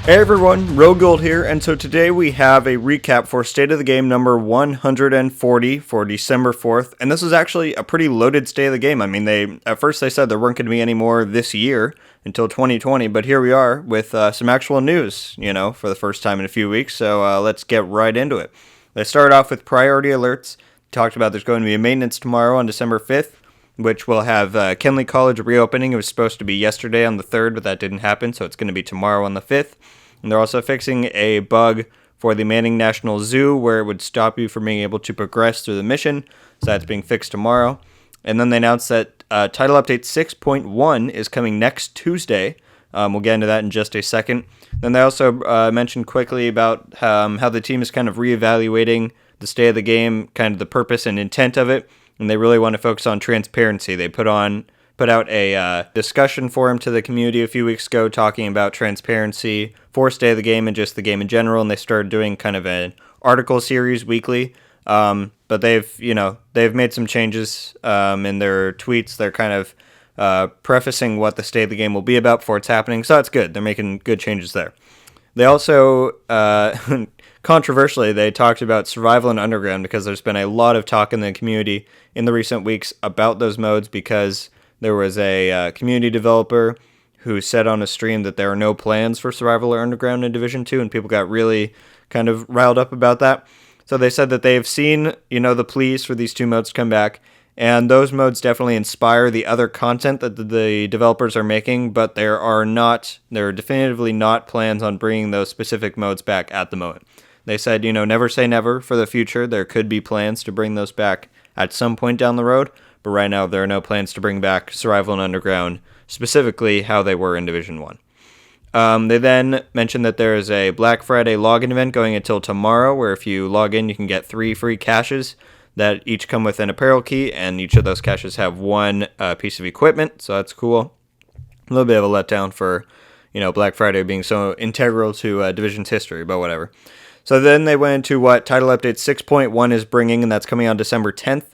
Hey everyone, RogueGold here, and so today we have a recap for State of the Game number 140 for December 4th, and this is actually a pretty loaded State of the Game. I mean, at first they said there weren't going to be any more this year until 2020, but here we are with some actual news, for the first time in a few weeks, so let's get right into it. They started off with priority alerts, talked about there's going to be a maintenance tomorrow on December 5th, which will have Kenley College reopening. It was supposed to be yesterday on the 3rd, but that didn't happen, so it's going to be tomorrow on the 5th. And they're also fixing a bug for the Manning National Zoo where it would stop you from being able to progress through the mission. So that's being fixed tomorrow. And then they announced that Title Update 6.1 is coming next Tuesday. We'll get into that in just a second. Then they also mentioned quickly about how the team is kind of reevaluating the state of the game, kind of the purpose and intent of it. And they really want to focus on transparency. They put out a discussion forum to the community a few weeks ago talking about transparency for State of the Game and just the game in general, and they started doing kind of an article series weekly. But they've made some changes in their tweets. They're kind of prefacing what the State of the Game will be about before it's happening, so that's good. They're making good changes there. They also, controversially, they talked about Survival and Underground because there's been a lot of talk in the community in the recent weeks about those modes because there was a community developer who said on a stream that there are no plans for Survival or Underground in Division 2, and people got really kind of riled up about that. So they said that they've seen, the pleas for these two modes to come back, and those modes definitely inspire the other content that the developers are making, but there are definitively not plans on bringing those specific modes back at the moment. They said, never say never for the future. There could be plans to bring those back at some point down the road, but right now there are no plans to bring back Survival and Underground, specifically how they were in Division 1. They then mentioned that there is a Black Friday login event going until tomorrow, where if you log in, you can get 3 free caches that each come with an apparel key, and each of those caches have one piece of equipment, so that's cool. A little bit of a letdown for, Black Friday being so integral to Division's history, but whatever. So then they went into what Title Update 6.1 is bringing, and that's coming on December 10th.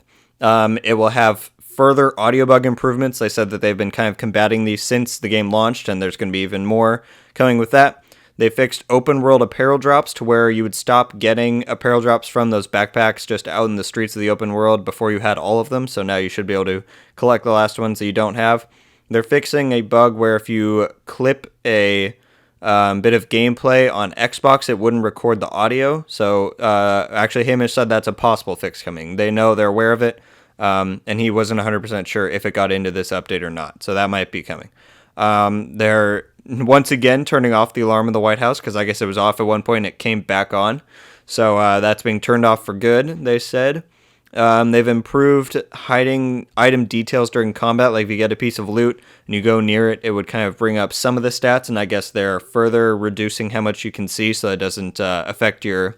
It will have further audio bug improvements. They said that they've been kind of combating these since the game launched, and there's going to be even more coming with that. They fixed open world apparel drops to where you would stop getting apparel drops from those backpacks just out in the streets of the open world before you had all of them, so now you should be able to collect the last ones that you don't have. They're fixing a bug where if you clip a bit of gameplay on Xbox, it wouldn't record the audio. So actually, Hamish said that's a possible fix coming. They're aware of it, and he wasn't 100% sure if it got into this update or not. So that might be coming. They're once again turning off the alarm in the White House because I guess it was off at one point and it came back on. So that's being turned off for good, they said. They've improved hiding item details during combat. Like if you get a piece of loot and you go near it, it would kind of bring up some of the stats, and I guess they're further reducing how much you can see so it doesn't affect your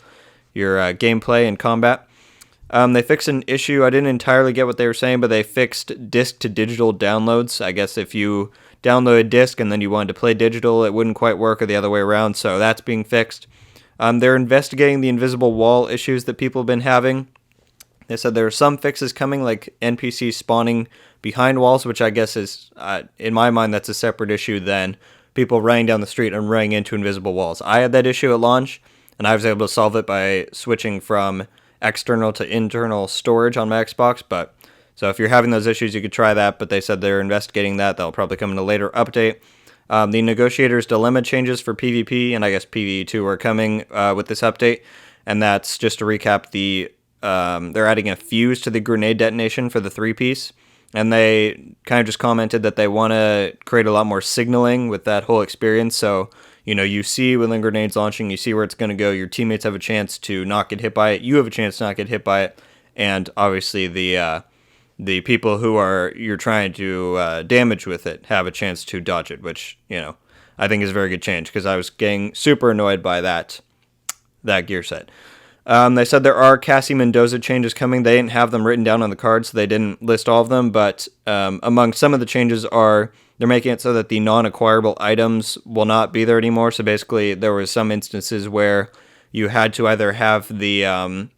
gameplay in combat. They fixed an issue. I didn't entirely get what they were saying, but they fixed disc-to-digital downloads. I guess if you download a disc and then you wanted to play digital, it wouldn't quite work, or the other way around, so that's being fixed. They're investigating the invisible wall issues that people have been having. They said there are some fixes coming, like NPCs spawning behind walls, which I guess is, in my mind, that's a separate issue than people running down the street and running into invisible walls. I had that issue at launch, and I was able to solve it by switching from external to internal storage on my Xbox. But so if you're having those issues, you could try that, but they said they're investigating that. That'll probably come in a later update. The Negotiator's Dilemma changes for PvP, and I guess PvE2 are coming with this update, and that's just to recap they're adding a fuse to the grenade detonation for the 3-piece, and they kind of just commented that they want to create a lot more signaling with that whole experience, so, you see when the grenade's launching, you see where it's going to go, your teammates have a chance to not get hit by it, you have a chance to not get hit by it, and obviously the people who you're trying to damage with it have a chance to dodge it, which, I think is a very good change, because I was getting super annoyed by that gear set. They said there are Cassie Mendoza changes coming. They didn't have them written down on the card, so they didn't list all of them, but among some of the changes are they're making it so that the non-acquirable items will not be there anymore. So basically, there was some instances where you had to either have the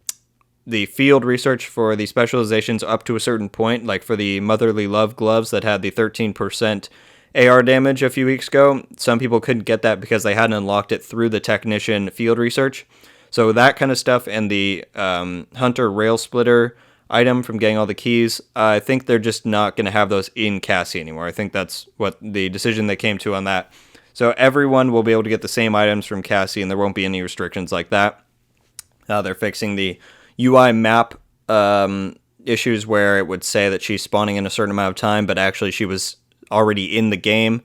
field research for the specializations up to a certain point, like for the Motherly Love gloves that had the 13% AR damage a few weeks ago. Some people couldn't get that because they hadn't unlocked it through the technician field research. So that kind of stuff and the Hunter Rail Splitter item from getting all the keys, I think they're just not going to have those in Cassie anymore. I think that's what the decision they came to on that. So everyone will be able to get the same items from Cassie, and there won't be any restrictions like that. They're fixing the UI map issues where it would say that she's spawning in a certain amount of time, but actually she was already in the game.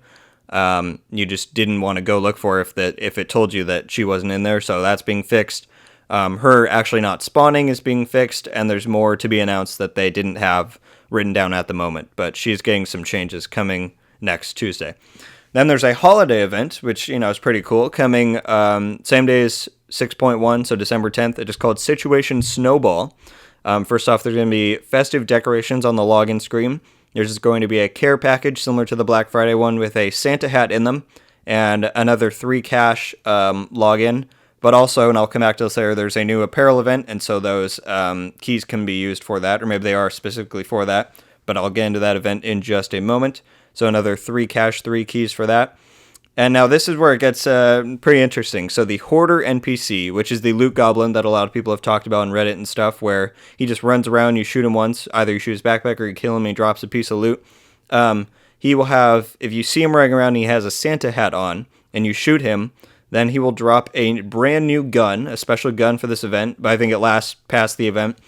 You just didn't want to go look for her if it told you that she wasn't in there, so that's being fixed. Her actually not spawning is being fixed, and there's more to be announced that they didn't have written down at the moment, but she's getting some changes coming next Tuesday. Then there's a holiday event, which, is pretty cool, coming same day as 6.1, so December 10th. It is called Situation Snowball. First off, there's going to be festive decorations on the login screen. There's going to be a care package similar to the Black Friday one with a Santa hat in them and another 3 cash login. But also, and I'll come back to this later, there's a new apparel event, and so those keys can be used for that, or maybe they are specifically for that. But I'll get into that event in just a moment. So another 3 cash, 3 keys for that. And now this is where it gets pretty interesting. So the Hoarder NPC, which is the loot goblin that a lot of people have talked about on Reddit and stuff, where he just runs around, you shoot him once, either you shoot his backpack or you kill him and he drops a piece of loot. He will have, if you see him running around and he has a Santa hat on, and you shoot him, then he will drop a brand new gun, a special gun for this event, but I think it lasts past the event.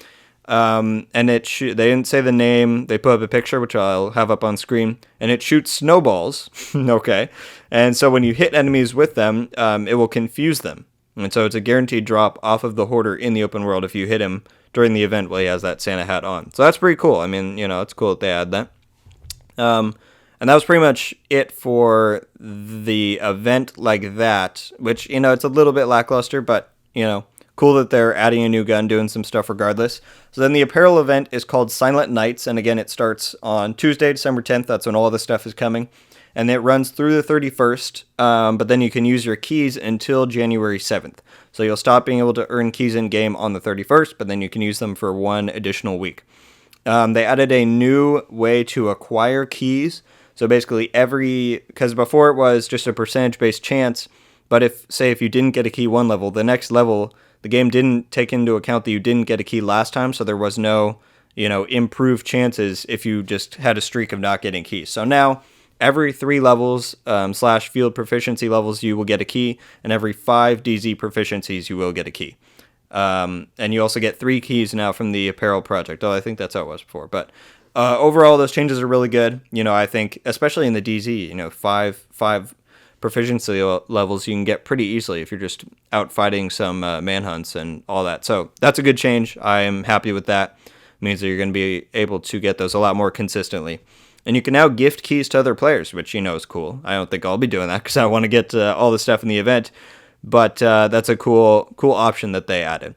And they didn't say the name. They put up a picture, which I'll have up on screen, and it shoots snowballs. Okay. And so when you hit enemies with them, it will confuse them. And so it's a guaranteed drop off of the Hoarder in the open world if you hit him during the event while he has that Santa hat on. So that's pretty cool. I mean, it's cool that they add that. And that was pretty much it for the event like that, which, it's a little bit lackluster, but, cool that they're adding a new gun, doing some stuff regardless. So then the apparel event is called Silent Nights, and again, it starts on Tuesday, December 10th. That's when all this stuff is coming. And it runs through the 31st, but then you can use your keys until January 7th. So you'll stop being able to earn keys in-game on the 31st, but then you can use them for 1 additional week. They added a new way to acquire keys. So basically because before it was just a percentage-based chance, but if you didn't get a key one level, the next level, the game didn't take into account that you didn't get a key last time, so there was no, improved chances if you just had a streak of not getting keys. So now, every 3 levels / field proficiency levels, you will get a key, and every 5 DZ proficiencies, you will get a key. And you also get 3 keys now from the apparel project. Oh, I think that's how it was before. But overall, those changes are really good. I think, especially in the DZ, 5 proficiency levels you can get pretty easily if you're just out fighting some manhunts and all that. So that's a good change. I am happy with that. It means that you're going to be able to get those a lot more consistently. And you can now gift keys to other players, which is cool. I don't think I'll be doing that because I want to get all the stuff in the event. But that's a cool option that they added.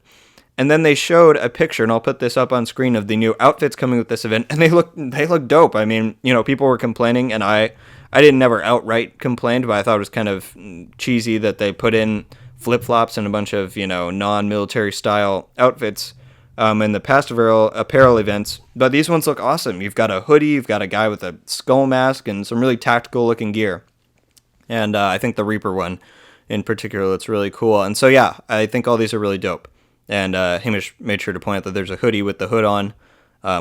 And then they showed a picture, and I'll put this up on screen, of the new outfits coming with this event, and they look dope. I mean, people were complaining, and I didn't never outright complain, but I thought it was kind of cheesy that they put in flip-flops and a bunch of, non-military style outfits in the past apparel events. But these ones look awesome. You've got a hoodie, you've got a guy with a skull mask, and some really tactical-looking gear. And I think the Reaper one in particular looks really cool. And so, yeah, I think all these are really dope. And Hamish made sure to point out that there's a hoodie with the hood on,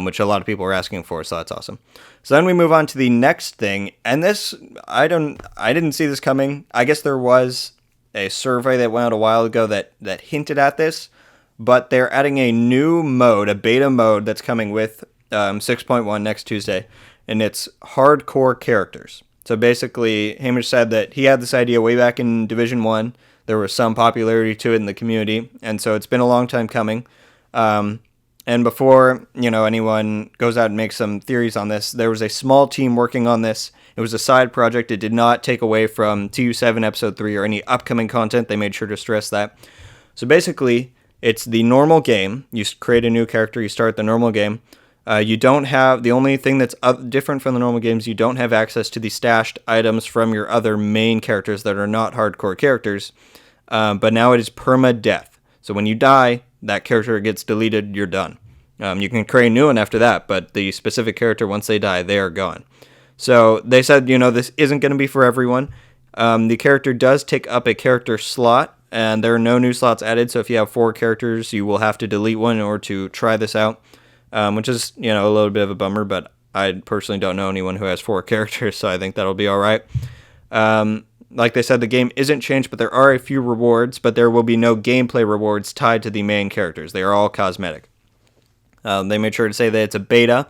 which a lot of people are asking for, so that's awesome. So then we move on to the next thing, and this, I didn't see this coming. I guess there was a survey that went out a while ago that hinted at this, but they're adding a new mode, a beta mode that's coming with 6.1 next Tuesday, and it's hardcore characters. So basically, Hamish said that he had this idea way back in Division 1. There was some popularity to it in the community, and so it's been a long time coming. And before, anyone goes out and makes some theories on this, there was a small team working on this. It was a side project. It did not take away from TU7 Episode 3 or any upcoming content. They made sure to stress that. So basically, it's the normal game. You create a new character, you start the normal game. You don't have, the only thing that's different from the normal games, you don't have access to the stashed items from your other main characters that are not hardcore characters. But now it is perma-death. So when you die, that character gets deleted, you're done. You can create a new one after that, but the specific character, once they die, they are gone. So they said, this isn't going to be for everyone. The character does take up a character slot, and there are no new slots added. So if you have 4 characters, you will have to delete one in order to try this out, which is, a little bit of a bummer, but I personally don't know anyone who has 4 characters, so I think that'll be all right. Like they said, the game isn't changed, but there are a few rewards, but there will be no gameplay rewards tied to the main characters. They are all cosmetic. They made sure to say that it's a beta.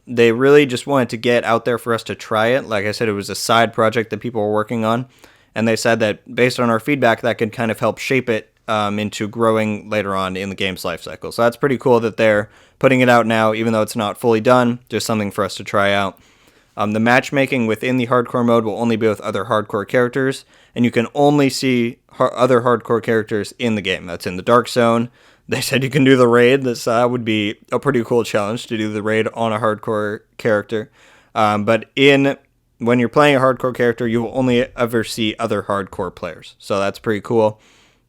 They really just wanted to get out there for us to try it. Like I said, it was a side project that people were working on, and they said that based on our feedback, that could kind of help shape it into growing later on in the game's life cycle. So that's pretty cool that they're putting it out now, even though it's not fully done, just something for us to try out. The matchmaking within the hardcore mode will only be with other hardcore characters, and you can only see other hardcore characters in the game. That's in the Dark Zone. They said you can do the raid. This would be a pretty cool challenge to do the raid on a hardcore character. But when you're playing a hardcore character, you will only ever see other hardcore players. So that's pretty cool.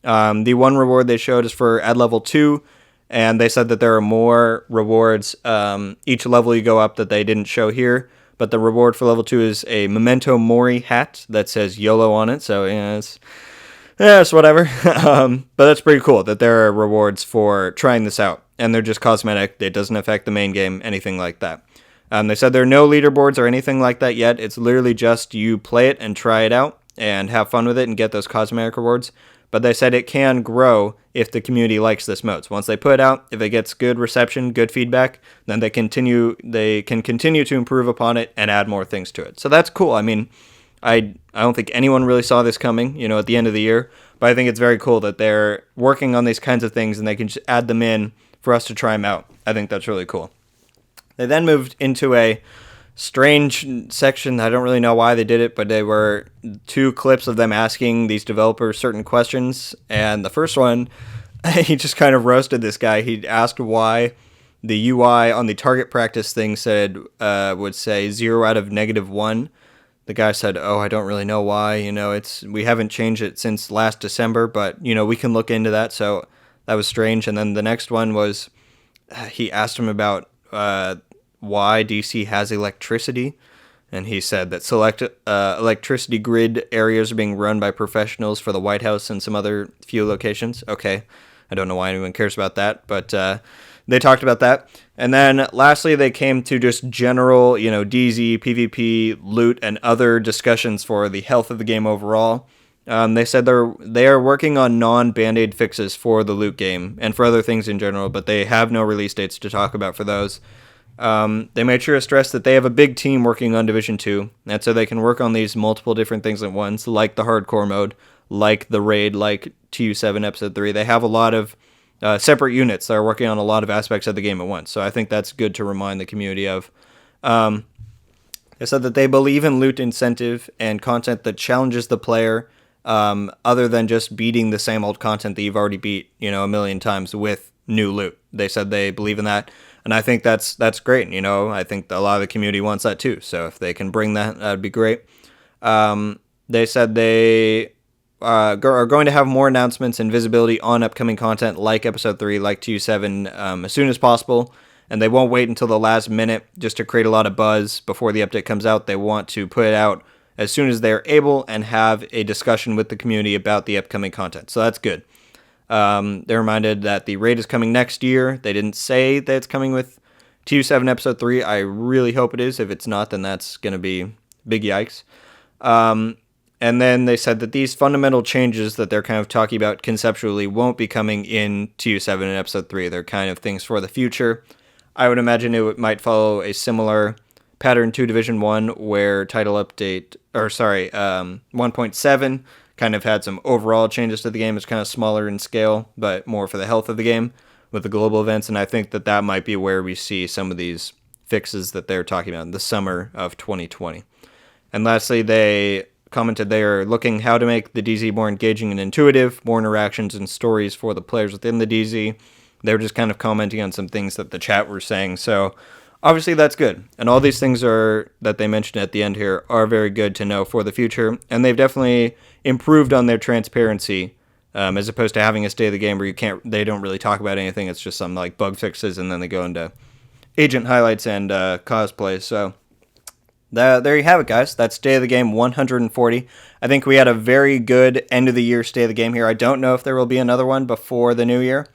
The one reward they showed is for at level 2, and they said that there are more rewards each level you go up that they didn't show here. But the reward for level 2 is a Memento Mori hat that says YOLO on it. So, it's whatever. But that's pretty cool that there are rewards for trying this out. And they're just cosmetic. It doesn't affect the main game, anything like that. They said there are no leaderboards or anything like that yet. It's literally just you play it and try it out and have fun with it and get those cosmetic rewards. But they said it can grow if the community likes this mode. So once they put it out, if it gets good reception, good feedback, then they can continue to improve upon it and add more things to it. So that's cool. I mean, I don't think anyone really saw this coming, at the end of the year. But I think it's very cool that they're working on these kinds of things and they can just add them in for us to try them out. I think that's really cool. They then moved into a strange section. I don't really know why they did it, but they were 2 clips of them asking these developers certain questions. And the first one, he just kind of roasted this guy. He asked why the UI on the target practice thing would say 0 out of -1. The guy said, I don't really know why. We haven't changed it since last December, but, we can look into that. So that was strange. And then the next one was, he asked him about why DC has electricity, and he said that select electricity grid areas are being run by professionals for the White House and some other few locations. Okay, I don't know why anyone cares about that, but they talked about that. And then lastly, they came to just general, DZ, PvP, loot, and other discussions for the health of the game overall. They said they are working on non-Band-Aid fixes for the loot game and for other things in general, but they have no release dates to talk about for those. They made sure to stress that they have a big team working on Division 2, and so they can work on these multiple different things at once, like the hardcore mode, like the raid, like TU7 Episode 3. They have a lot of separate units that are working on a lot of aspects of the game at once, so I think that's good to remind the community of. They said that they believe in loot incentive and content that challenges the player, other than just beating the same old content that you've already beat, a million times with new loot. They said they believe in that. And I think that's great. I think a lot of the community wants that too. So if they can bring that, that'd be great. They said they are going to have more announcements and visibility on upcoming content like Episode 3, like TU7, as soon as possible. And they won't wait until the last minute just to create a lot of buzz before the update comes out. They want to put it out as soon as they're able and have a discussion with the community about the upcoming content. So that's good. They're reminded that the raid is coming next year. They didn't say that it's coming with TU7 Episode 3. I really hope it is. If it's not, then that's going to be big yikes. And then they said that these fundamental changes that they're kind of talking about conceptually won't be coming in TU7 and Episode 3. They're kind of things for the future. I would imagine it might follow a similar pattern to Division 1, where 1.7 kind of had some overall changes to the game. It's kind of smaller in scale, but more for the health of the game with the global events, and I think that might be where we see some of these fixes that they're talking about in the summer of 2020. And lastly, they commented they are looking how to make the DZ more engaging and intuitive, more interactions and stories for the players within the DZ. They were just kind of commenting on some things that the chat were saying, so obviously that's good. And all these things that they mentioned at the end here are very good to know for the future, and they've definitely improved on their transparency, as opposed to having a state of the game where they don't really talk about anything. It's just some like bug fixes, and then they go into agent highlights and cosplay. So There you have it, guys. That's State of the Game 140. I think we had a very good end of the year State of the Game here. I don't know if there will be another one before the new year,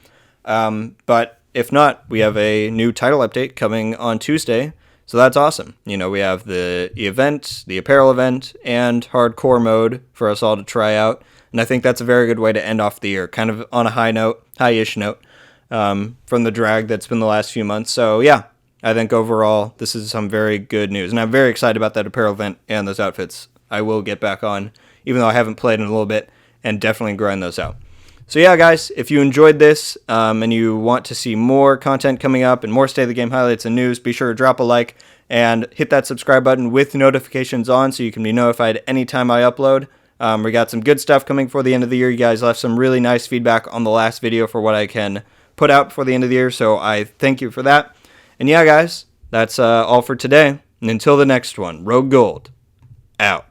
but if not, we have a new title update coming on Tuesday, so that's awesome. You know, we have the event, the apparel event, and hardcore mode for us all to try out, and I think that's a very good way to end off the year, kind of on a high-ish note, from the drag that's been the last few months. So yeah, I think overall this is some very good news, and I'm very excited about that apparel event and those outfits. I will get back on, even though I haven't played in a little bit, and definitely grind those out. So yeah, guys, if you enjoyed this and you want to see more content coming up and more State of the Game highlights and news, be sure to drop a like and hit that subscribe button with notifications on so you can be notified anytime I upload. We got some good stuff coming for the end of the year. You guys left some really nice feedback on the last video for what I can put out for the end of the year, so I thank you for that. And yeah, guys, that's all for today. And until the next one, RogueGold, out.